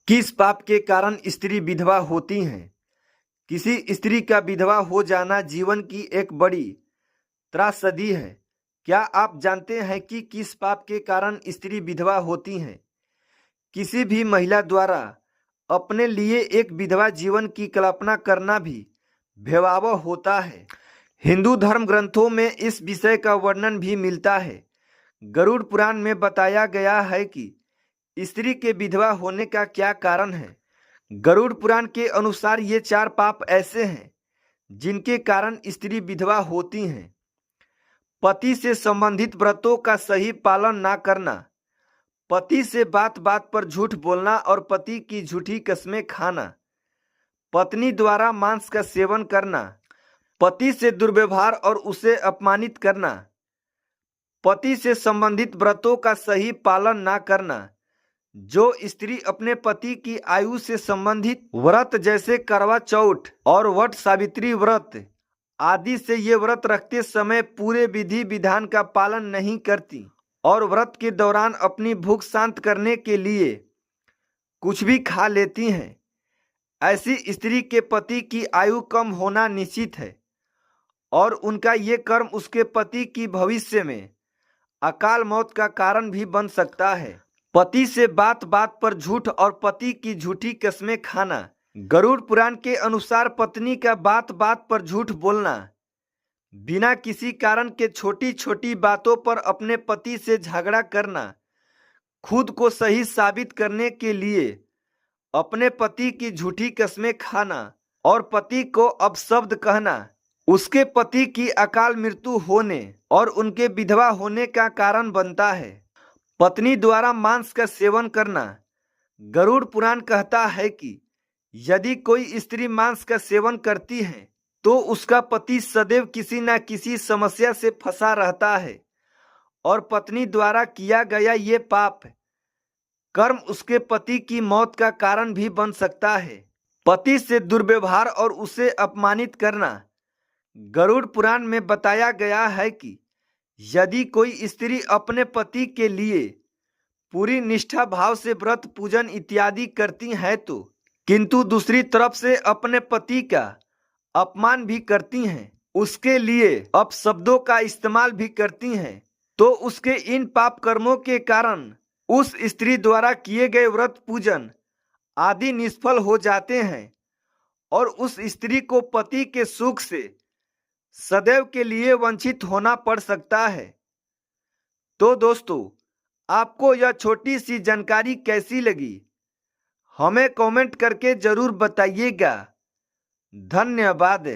किस पाप के कारण स्त्री विधवा होती हैं? किसी स्त्री का विधवा हो जाना जीवन की एक बड़ी त्रासदी है। क्या आप जानते हैं कि किस पाप के कारण स्त्री विधवा होती हैं? किसी भी महिला द्वारा अपने लिए एक विधवा जीवन की कल्पना करना भी भयावह होता है। हिंदू धर्म ग्रंथों में इस विषय का वर्णन भी मिलता है। गरुड़ पुराण में बताया गया है कि स्त्री के विधवा होने का क्या कारण है। गरुड़ पुराण के अनुसार ये 4 पाप ऐसे हैं जिनके कारण स्त्री विधवा होती हैं। पति से संबंधित व्रतों का सही पालन ना करना, पति से बात बात पर झूठ बोलना और पति की झूठी कस्में खाना, पत्नी द्वारा मांस का सेवन करना, पति से दुर्व्यवहार और उसे अपमानित करना, पति से संबंधित व्रतों का सही पालन ना करना। जो स्त्री अपने पति की आयु से संबंधित व्रत जैसे करवा चौथ और वट सावित्री व्रत आदि से ये व्रत रखते समय पूरे विधि विधान का पालन नहीं करती और व्रत के दौरान अपनी भूख शांत करने के लिए कुछ भी खा लेती हैं, ऐसी स्त्री के पति की आयु कम होना निश्चित है और उनका ये कर्म उसके पति की भविष्य में अकाल मौत का कारण भी बन सकता है। पति से बात बात पर झूठ और पति की झूठी कस्में खाना। गरुड़ पुराण के अनुसार पत्नी का बात बात पर झूठ बोलना, बिना किसी कारण के छोटी छोटी बातों पर अपने पति से झगड़ा करना, खुद को सही साबित करने के लिए अपने पति की झूठी कस्में खाना और पति को अपशब्द कहना, उसके पति की अकाल मृत्यु होने और उनके विधवा होने का कारण बनता है। पत्नी द्वारा मांस का सेवन करना। गरुड़ पुराण कहता है कि यदि कोई स्त्री मांस का सेवन करती है तो उसका पति सदैव किसी न किसी समस्या से फंसा रहता है और पत्नी द्वारा किया गया ये पाप कर्म उसके पति की मौत का कारण भी बन सकता है। पति से दुर्व्यवहार और उसे अपमानित करना। गरुड़ पुराण में बताया गया है कि यदि कोई स्त्री अपने पति के लिए पूरी निष्ठा भाव से व्रत पूजन इत्यादि करती है तो किंतु दूसरी तरफ से अपने पति का अपमान भी करती हैं, उसके लिए अपशब्दों का इस्तेमाल भी करती हैं, तो उसके इन पाप कर्मों के कारण उस स्त्री द्वारा किए गए व्रत पूजन आदि निष्फल हो जाते हैं और उस स्त्री को पति के सुख से सदैव के लिए वंचित होना पड़ सकता है। तो दोस्तों, आपको यह छोटी सी जानकारी कैसी लगी, हमें कमेंट करके जरूर बताइएगा। धन्यवाद।